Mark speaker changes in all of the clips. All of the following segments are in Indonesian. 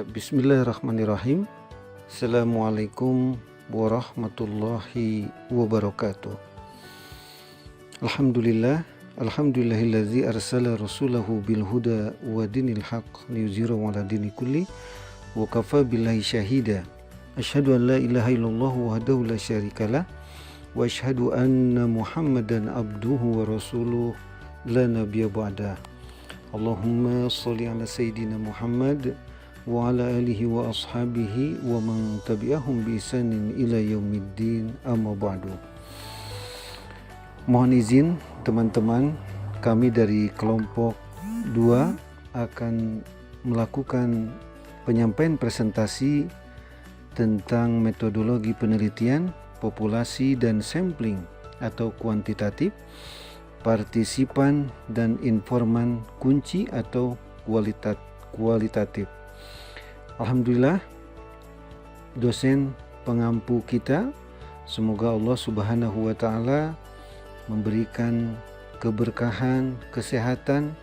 Speaker 1: Bismillahirrahmanirrahim. Assalamualaikum warahmatullahi wabarakatuh. Alhamdulillahillazi arsala rasulahu bil huda wa dinil haqq liyuzhirahu 'ala dini kulli wa kafa billahi syahida. Asyhadu an la ilaha illallah wahdahu la syarikalah wa asyhadu anna Muhammadan abduhu wa rasuluh la nabiyya ba'da. Allahumma shalli ala sayyidina Muhammad wa ala alihi wa ashabihi wa man tabi'ahum bi ihsanin ila yaumiddin, amma ba'du. Mohon izin teman-teman, kami dari kelompok 2 akan melakukan penyampaian presentasi tentang metodologi penelitian, populasi dan sampling atau kuantitatif, partisipan dan informan kunci atau kualitatif. Alhamdulillah, dosen pengampu kita, semoga Allah Subhanahu wa Ta'ala memberikan keberkahan, kesehatan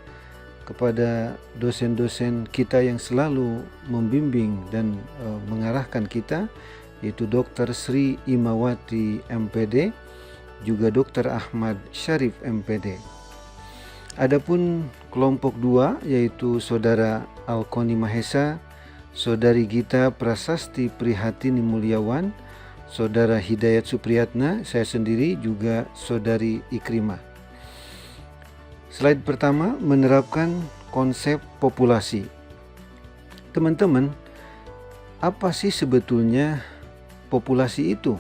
Speaker 1: kepada dosen-dosen kita yang selalu membimbing dan mengarahkan kita, yaitu Dr. Sri Imawati MPD, juga Dr. Ahmad Syarif MPD. Adapun kelompok 2 yaitu Saudara Alkoni Mahesa, Saudari Gita Prasasti Prihatini Mulyawan, Saudara Hidayat Supriyatna, saya sendiri juga Saudari Ikrimah. Slide pertama menerapkan konsep populasi. Teman-teman, apa sih sebetulnya populasi itu?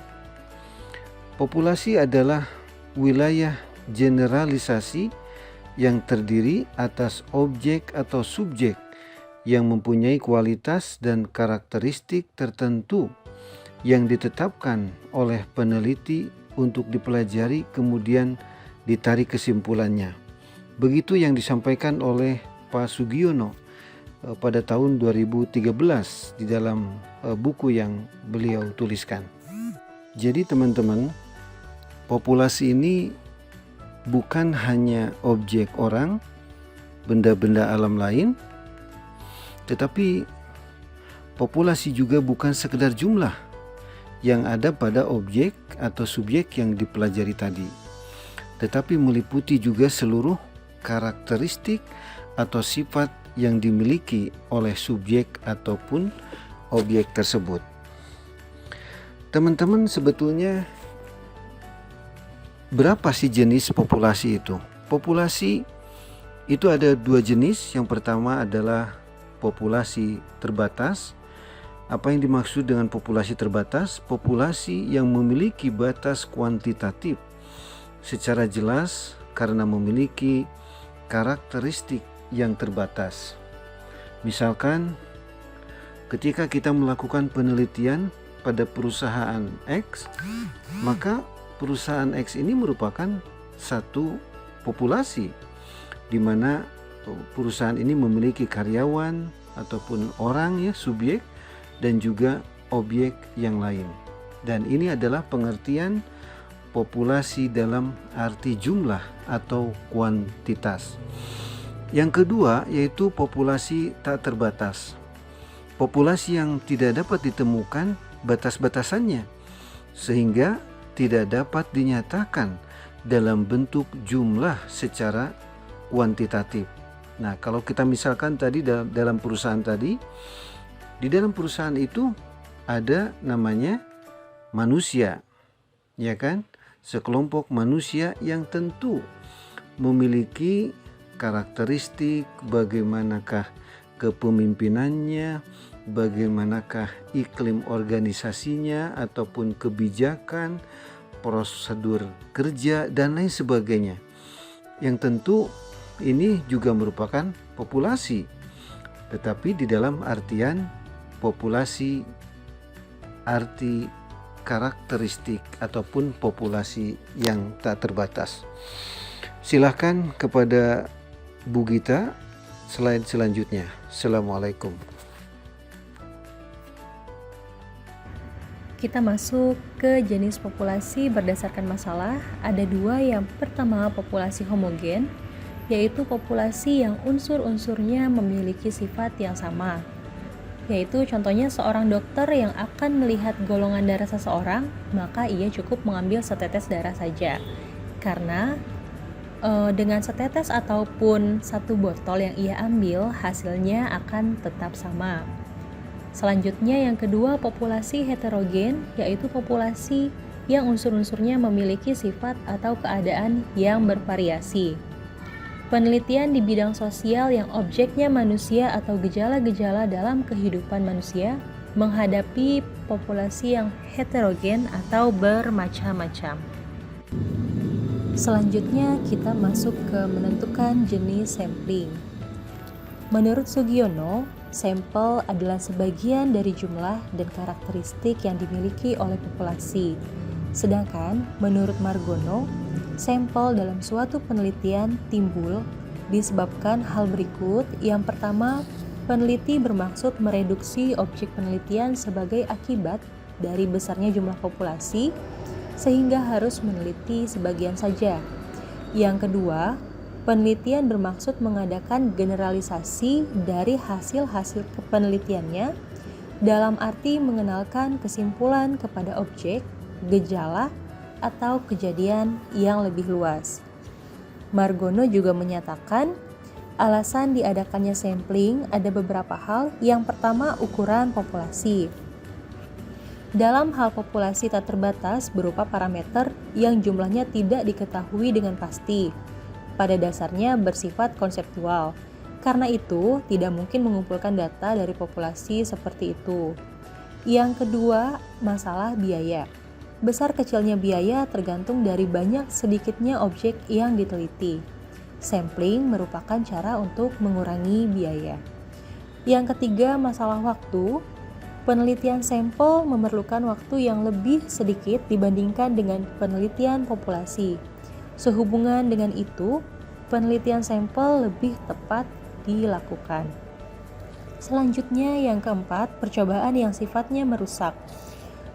Speaker 1: Populasi adalah wilayah generalisasi yang terdiri atas objek atau subjek yang mempunyai kualitas dan karakteristik tertentu yang ditetapkan oleh peneliti untuk dipelajari kemudian ditarik kesimpulannya. Begitu yang disampaikan oleh Pak Sugiono pada tahun 2013 di dalam buku yang beliau tuliskan. Jadi teman-teman, populasi ini bukan hanya objek orang, benda-benda alam lain, tetapi populasi juga bukan sekedar jumlah yang ada pada objek atau subjek yang dipelajari tadi, tetapi meliputi juga seluruh karakteristik atau sifat yang dimiliki oleh subjek ataupun objek tersebut. Teman-teman, sebetulnya berapa sih jenis populasi itu? Populasi itu ada 2 jenis. Yang pertama adalah populasi terbatas. Apa yang dimaksud dengan populasi terbatas? Populasi yang memiliki batas kuantitatif secara jelas karena memiliki karakteristik yang terbatas. Misalkan ketika kita melakukan penelitian pada perusahaan X, maka perusahaan X ini merupakan satu populasi di mana perusahaan ini memiliki karyawan ataupun orang, ya, subjek dan juga objek yang lain. Dan ini adalah pengertian populasi dalam arti jumlah atau kuantitas. Yang kedua yaitu populasi tak terbatas. Populasi yang tidak dapat ditemukan batas-batasannya sehingga tidak dapat dinyatakan dalam bentuk jumlah secara kuantitatif. Nah, kalau kita misalkan tadi dalam perusahaan tadi, di dalam perusahaan itu ada namanya manusia, ya kan? Sekelompok manusia yang tentu memiliki karakteristik bagaimanakah kepemimpinannya, bagaimanakah iklim organisasinya ataupun kebijakan, prosedur kerja dan lain sebagainya. Yang tentu ini juga merupakan populasi, tetapi di dalam artian populasi arti karakteristik ataupun populasi yang tak terbatas. Silahkan kepada Bu Gita slide selanjutnya. Assalamualaikum.
Speaker 2: Kita masuk ke jenis populasi berdasarkan masalah. Ada 2. Yang pertama populasi homogen, yaitu populasi yang unsur-unsurnya memiliki sifat yang sama. yaitu contohnya seorang dokter yang akan melihat golongan darah seseorang, maka ia cukup mengambil setetes darah saja. Karena dengan setetes ataupun satu botol yang ia ambil, hasilnya akan tetap sama. Selanjutnya yang kedua, populasi heterogen, yaitu populasi yang unsur-unsurnya memiliki sifat atau keadaan yang bervariasi. Penelitian di bidang sosial yang objeknya manusia atau gejala-gejala dalam kehidupan manusia menghadapi populasi yang heterogen atau bermacam-macam. Selanjutnya kita masuk ke menentukan jenis sampling. Menurut Sugiono, sampel adalah sebagian dari jumlah dan karakteristik yang dimiliki oleh populasi. Sedangkan menurut Margono, sampel dalam suatu penelitian timbul disebabkan hal berikut. Yang pertama, peneliti bermaksud mereduksi objek penelitian sebagai akibat dari besarnya jumlah populasi, sehingga harus meneliti sebagian saja. Yang kedua, penelitian bermaksud mengadakan generalisasi dari hasil-hasil penelitiannya dalam arti mengenalkan kesimpulan kepada objek, gejala, atau kejadian yang lebih luas. Margono juga menyatakan alasan diadakannya sampling ada beberapa hal. Yang pertama, ukuran populasi. Dalam hal populasi tak terbatas berupa parameter yang jumlahnya tidak diketahui dengan pasti. Pada dasarnya bersifat konseptual. Karena itu, tidak mungkin mengumpulkan data dari populasi seperti itu. Yang kedua, masalah biaya. Besar kecilnya biaya tergantung dari banyak sedikitnya objek yang diteliti. Sampling merupakan cara untuk mengurangi biaya. Yang ketiga, masalah waktu. Penelitian sampel memerlukan waktu yang lebih sedikit dibandingkan dengan penelitian populasi. Sehubungan dengan itu, penelitian sampel lebih tepat dilakukan. Selanjutnya yang keempat, percobaan yang sifatnya merusak.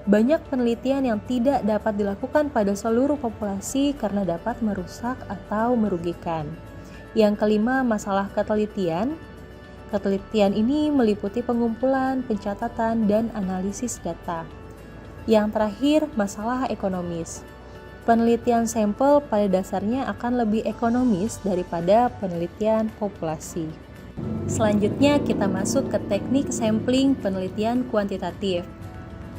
Speaker 2: Banyak penelitian yang tidak dapat dilakukan pada seluruh populasi karena dapat merusak atau merugikan. Yang kelima, masalah ketelitian. Ketelitian ini meliputi pengumpulan, pencatatan, dan analisis data. Yang terakhir, masalah ekonomis. Penelitian sampel pada dasarnya akan lebih ekonomis daripada penelitian populasi. Selanjutnya kita masuk ke teknik sampling penelitian kuantitatif.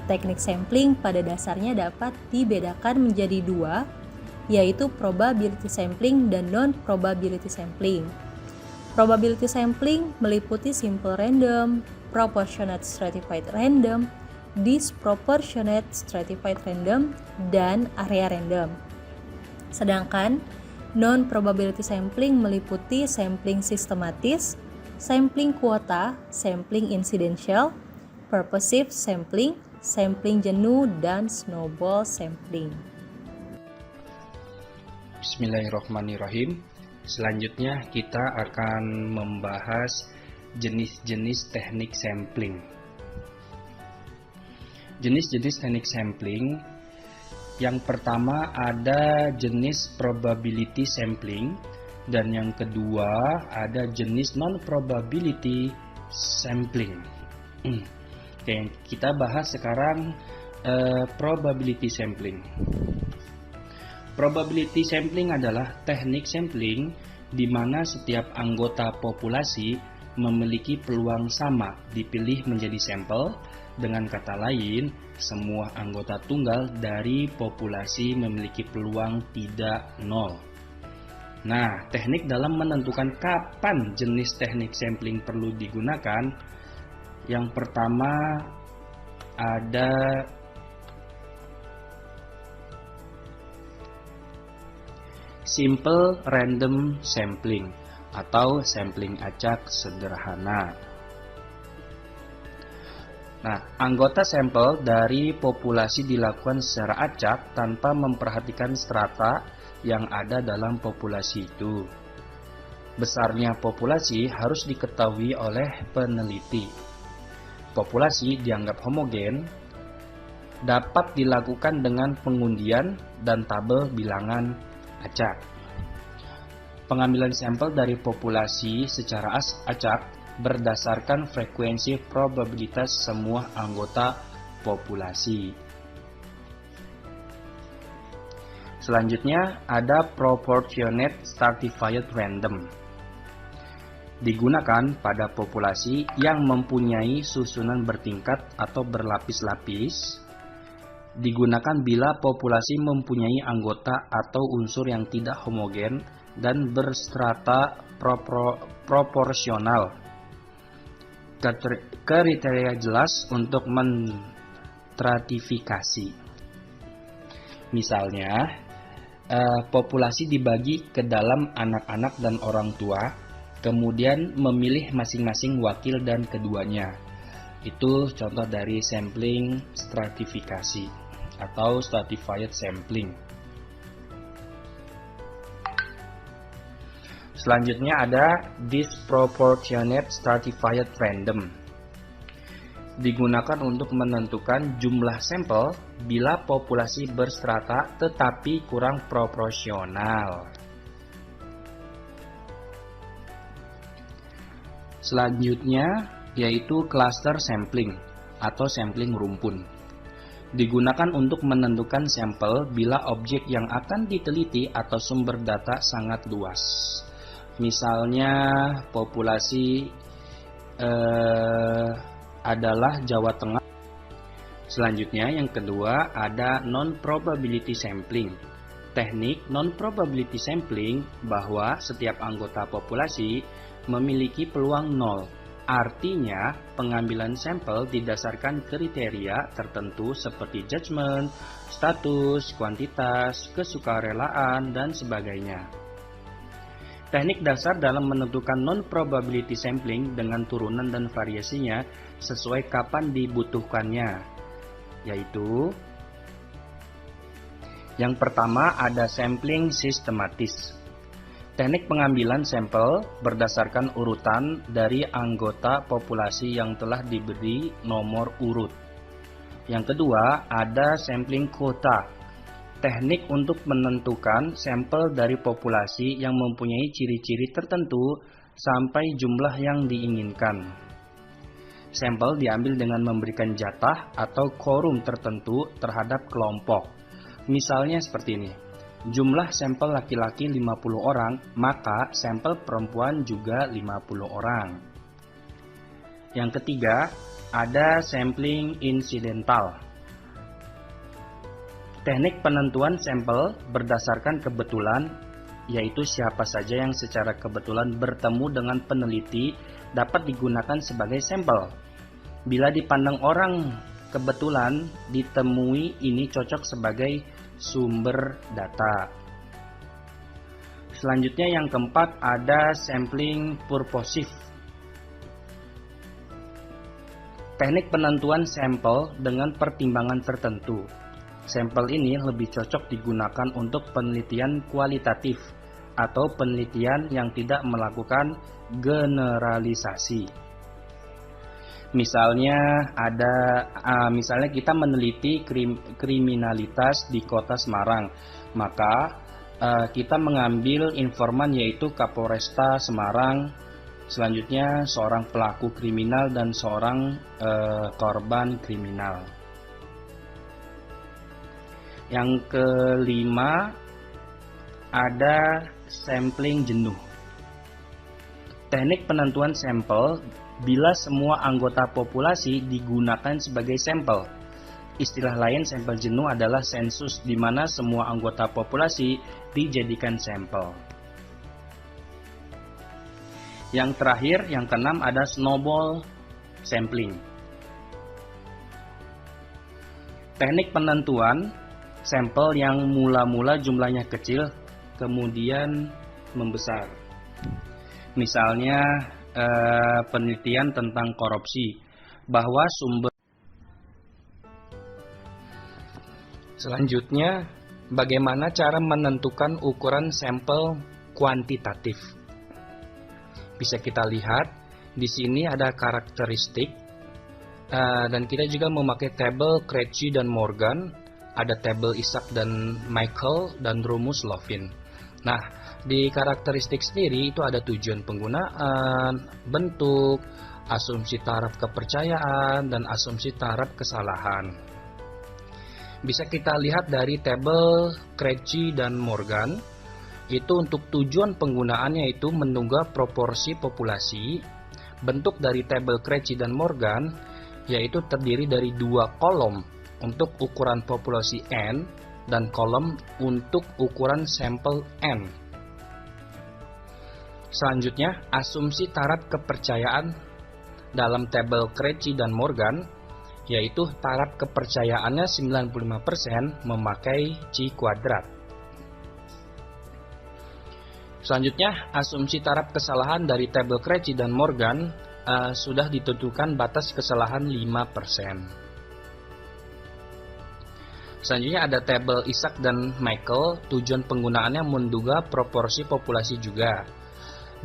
Speaker 2: Teknik sampling pada dasarnya dapat dibedakan menjadi dua, yaitu probability sampling dan non-probability sampling. Probability sampling meliputi simple random, proportionate stratified random, disproportionate stratified random, dan area random. Sedangkan non-probability sampling meliputi sampling sistematis, sampling kuota, sampling incidential, purposive sampling, sampling jenuh, dan snowball sampling.
Speaker 3: Bismillahirrahmanirrahim. Selanjutnya kita akan membahas jenis-jenis teknik sampling. Jenis-jenis teknik sampling, yang pertama ada jenis probability sampling, dan yang kedua ada jenis non-probability sampling. Oke, kita bahas sekarang probability sampling. Probability sampling adalah teknik sampling di mana setiap anggota populasi memiliki peluang sama dipilih menjadi sampel. Dengan kata lain, semua anggota tunggal dari populasi memiliki peluang tidak nol. Nah, teknik dalam menentukan kapan jenis teknik sampling perlu digunakan. Yang pertama ada simple random sampling atau sampling acak sederhana. Nah, anggota sampel dari populasi dilakukan secara acak tanpa memperhatikan strata yang ada dalam populasi itu. Besarnya populasi harus diketahui oleh peneliti. Populasi dianggap homogen, dapat dilakukan dengan pengundian dan tabel bilangan acak. Pengambilan sampel dari populasi secara acak berdasarkan frekuensi probabilitas semua anggota populasi. Selanjutnya ada proportionate stratified random. Digunakan pada populasi yang mempunyai susunan bertingkat atau berlapis-lapis. Digunakan bila populasi mempunyai anggota atau unsur yang tidak homogen dan berstrata proporsional. Kriteria jelas untuk menstratifikasi. Misalnya, populasi dibagi ke dalam anak-anak dan orang tua, kemudian memilih masing-masing wakil dan keduanya. Itu contoh dari sampling stratifikasi atau stratified sampling. Selanjutnya ada disproportionate stratified random. Digunakan untuk menentukan jumlah sampel bila populasi berstrata tetapi kurang proporsional. Selanjutnya yaitu cluster sampling atau sampling rumpun. Digunakan untuk menentukan sampel bila objek yang akan diteliti atau sumber data sangat luas. Misalnya populasi adalah Jawa Tengah. Selanjutnya yang kedua ada non-probability sampling. Teknik non-probability sampling bahwa setiap anggota populasi memiliki peluang 0. Artinya pengambilan sampel didasarkan kriteria tertentu seperti judgement, status, kuantitas, kesukarelaan, dan sebagainya. Teknik dasar dalam menentukan non-probability sampling dengan turunan dan variasinya sesuai kapan dibutuhkannya, yaitu yang pertama ada sampling sistematis. Teknik pengambilan sampel berdasarkan urutan dari anggota populasi yang telah diberi nomor urut. Yang kedua ada sampling quota. Teknik untuk menentukan sampel dari populasi yang mempunyai ciri-ciri tertentu sampai jumlah yang diinginkan. Sampel diambil dengan memberikan jatah atau quorum tertentu terhadap kelompok. Misalnya seperti ini. Jumlah sampel laki-laki 50 orang, maka sampel perempuan juga 50 orang. Yang ketiga, ada sampling incidental. Teknik penentuan sampel berdasarkan kebetulan, yaitu siapa saja yang secara kebetulan bertemu dengan peneliti dapat digunakan sebagai sampel. Bila dipandang orang kebetulan ditemui, ini cocok sebagai sumber data. Selanjutnya yang keempat ada sampling purposive. Teknik penentuan sampel dengan pertimbangan tertentu. Sampel ini lebih cocok digunakan untuk penelitian kualitatif atau penelitian yang tidak melakukan generalisasi. Misalnya misalnya kita meneliti kriminalitas di Kota Semarang, maka kita mengambil informan yaitu Kapolresta Semarang, selanjutnya seorang pelaku kriminal dan seorang korban kriminal. Yang kelima ada sampling jenuh. Teknik penentuan sampel bila semua anggota populasi digunakan sebagai sampel. Istilah lain sampel jenuh adalah sensus di mana semua anggota populasi dijadikan sampel. Yang terakhir, yang keenam ada snowball sampling. Teknik penentuan sampel yang mula-mula jumlahnya kecil kemudian membesar. Misalnya penelitian tentang korupsi bahwa sumber. Selanjutnya, bagaimana cara menentukan ukuran sampel kuantitatif? Bisa kita lihat di sini ada karakteristik dan kita juga memakai tabel Krejci dan Morgan. Ada tabel Isaac dan Michael dan rumus Lovin. Nah, Di karakteristik sendiri itu ada tujuan penggunaan, bentuk, asumsi taraf kepercayaan, dan asumsi taraf kesalahan. Bisa kita lihat dari tabel Krejci dan Morgan. Itu untuk tujuan penggunaannya itu menunggu proporsi populasi. Bentuk dari tabel Krejci dan Morgan yaitu terdiri dari 2 kolom untuk ukuran populasi N dan kolom untuk ukuran sampel N. Selanjutnya, asumsi taraf kepercayaan dalam tabel Krejci dan Morgan yaitu taraf kepercayaannya 95% memakai C kuadrat. Selanjutnya, asumsi taraf kesalahan dari tabel Krejci dan Morgan sudah ditentukan batas kesalahan 5%. Selanjutnya ada tabel Isaac dan Michael, tujuan penggunaannya menduga proporsi populasi juga.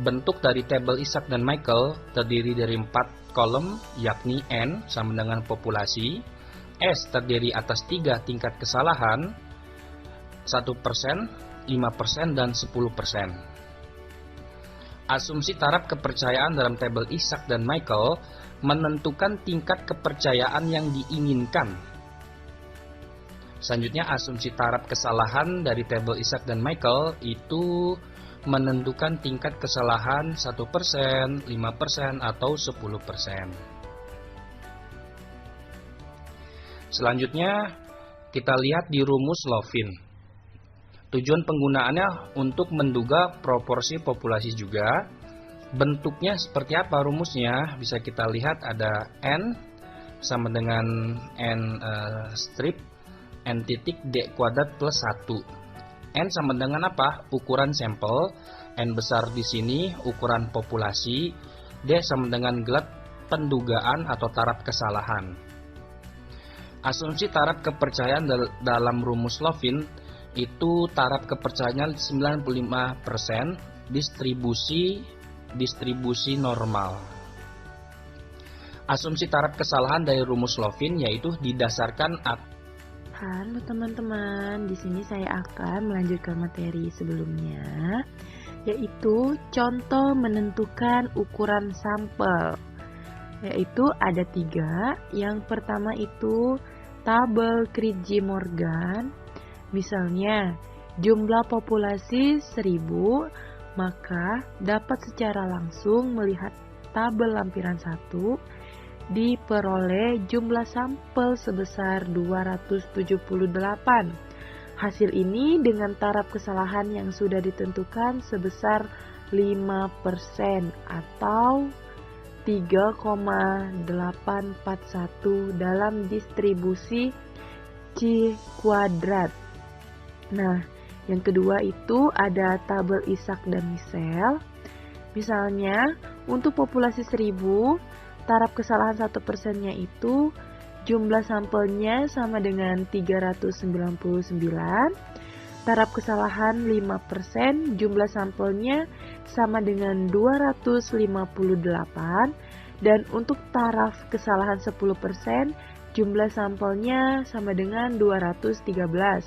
Speaker 3: Bentuk dari tabel Isaac dan Michael terdiri dari 4 kolom, yakni N sama dengan populasi, S terdiri atas 3 tingkat kesalahan, 1%, 5%, dan 10%. Asumsi taraf kepercayaan dalam tabel Isaac dan Michael menentukan tingkat kepercayaan yang diinginkan. Selanjutnya, asumsi taraf kesalahan dari tabel Isaac dan Michael itu menentukan tingkat kesalahan 1%, 5%, atau 10%. Selanjutnya, kita lihat di rumus Lovin. Tujuan penggunaannya untuk menduga proporsi populasi juga. Bentuknya seperti apa rumusnya? Bisa kita lihat ada N sama dengan N strip N titik D kuadrat plus 1. N sama dengan apa? Ukuran sampel. N besar di sini ukuran populasi. D sama dengan gelat pendugaan atau taraf kesalahan. Asumsi taraf kepercayaan dalam rumus Lovin itu taraf kepercayaan 95%, distribusi normal. Asumsi taraf kesalahan dari rumus Lovin yaitu didasarkan
Speaker 4: Halo teman-teman, di sini saya akan melanjutkan materi sebelumnya, yaitu contoh menentukan ukuran sampel. Yaitu ada 3. Yang pertama itu tabel Krejci-Morgan. Misalnya, jumlah populasi 1000, maka dapat secara langsung melihat tabel lampiran 1 diperoleh jumlah sampel sebesar 278. Hasil ini dengan taraf kesalahan yang sudah ditentukan sebesar 5% atau 3,841 dalam distribusi C kuadrat. Nah, yang kedua itu ada tabel Isaac dan Michel. Misalnya, untuk populasi 1000, taraf kesalahan 1%-nya itu jumlah sampelnya sama dengan 399. Taraf kesalahan 5%, jumlah sampelnya sama dengan 258. Dan untuk taraf kesalahan 10%, jumlah sampelnya sama dengan 213.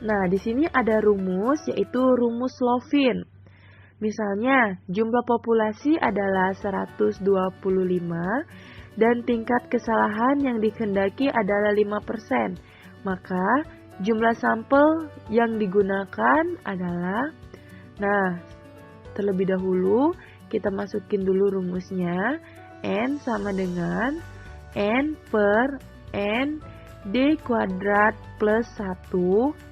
Speaker 4: Nah, di sini ada rumus, yaitu rumus Lovin. Misalnya, jumlah populasi adalah 125 dan tingkat kesalahan yang dikehendaki adalah 5%. Maka, jumlah sampel yang digunakan adalah, terlebih dahulu kita masukin dulu rumusnya. N sama dengan N per N D kuadrat plus 1.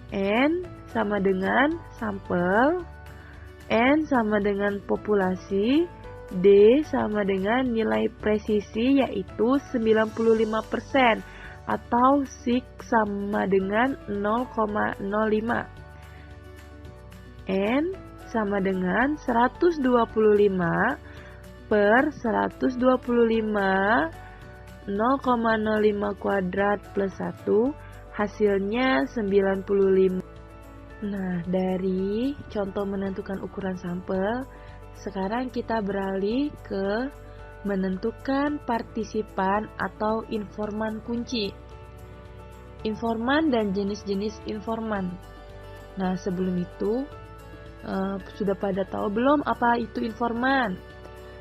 Speaker 4: N sama dengan sampel, N sama dengan populasi, D sama dengan nilai presisi yaitu 95% atau SIK sama dengan 0,05. N sama dengan 125 per 125 0,05 kuadrat plus 1, hasilnya 95. Nah, dari contoh menentukan ukuran sampel, sekarang kita beralih ke menentukan partisipan atau informan kunci. Informan dan jenis-jenis informan. Nah, sebelum itu sudah pada tahu belum apa itu informan?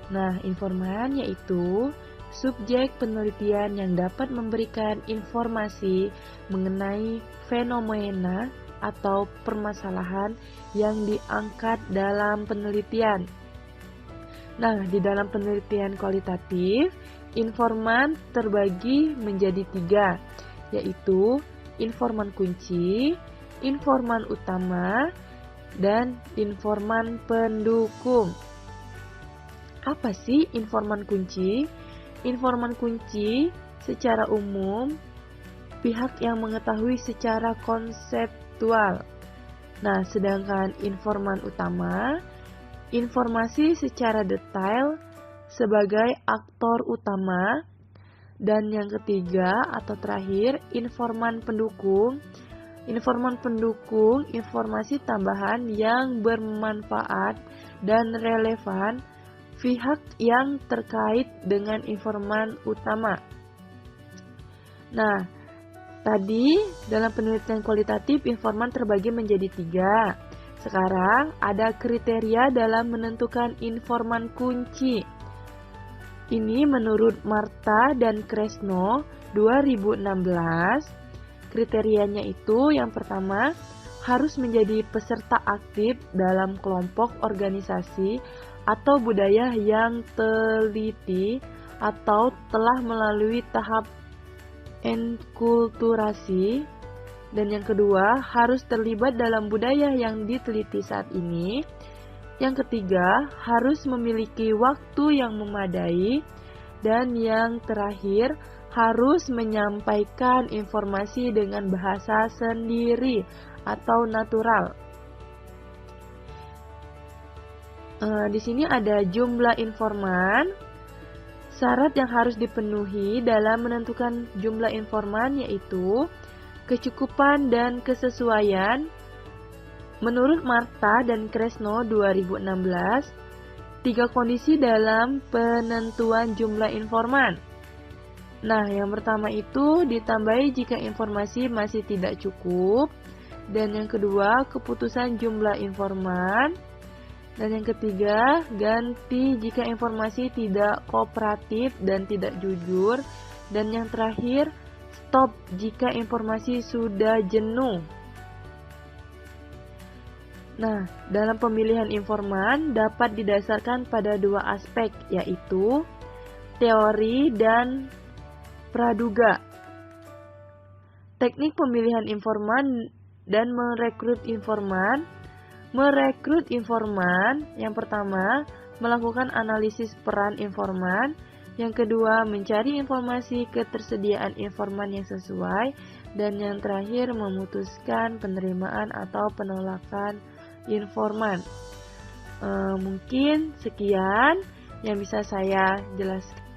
Speaker 4: Nah, informan yaitu subjek penelitian yang dapat memberikan informasi mengenai fenomena atau permasalahan yang diangkat dalam penelitian. Nah, di dalam penelitian kualitatif, informan terbagi menjadi 3, yaitu informan kunci, informan utama, dan informan pendukung. Apa sih informan kunci? Informan kunci secara umum pihak yang mengetahui secara konseptual. Nah, sedangkan informan utama informasi secara detail sebagai aktor utama. Dan yang ketiga atau terakhir, informan pendukung. Informan pendukung informasi tambahan yang bermanfaat dan relevan pihak yang terkait dengan informan utama. Nah, tadi dalam penelitian kualitatif informan terbagi menjadi 3. Sekarang ada kriteria dalam menentukan informan kunci. Ini menurut Marta dan Kresno 2016. Kriterianya itu yang pertama, harus menjadi peserta aktif dalam kelompok organisasi atau budaya yang teliti atau telah melalui tahap enkulturasi. Dan yang kedua, harus terlibat dalam budaya yang diteliti saat ini. Yang ketiga, harus memiliki waktu yang memadai. Dan yang terakhir, harus menyampaikan informasi dengan bahasa sendiri atau natural. Di sini ada jumlah informan. Syarat yang harus dipenuhi dalam menentukan jumlah informan yaitu kecukupan dan kesesuaian. Menurut Marta dan Kresno 2016, 3 kondisi dalam penentuan jumlah informan. Nah, yang pertama itu ditambahi jika informasi masih tidak cukup. Dan yang kedua, keputusan jumlah informan. Dan yang ketiga, ganti jika informasi tidak kooperatif dan tidak jujur. Dan yang terakhir, stop jika informasi sudah jenuh. Nah, dalam pemilihan informan dapat didasarkan pada 2 aspek, yaitu teori dan praduga. Teknik pemilihan informan dan merekrut informan. Merekrut informan, yang pertama, melakukan analisis peran informan. Yang kedua, mencari informasi ketersediaan informan yang sesuai. Dan yang terakhir, memutuskan penerimaan atau penolakan informan. Mungkin sekian yang bisa saya jelaskan.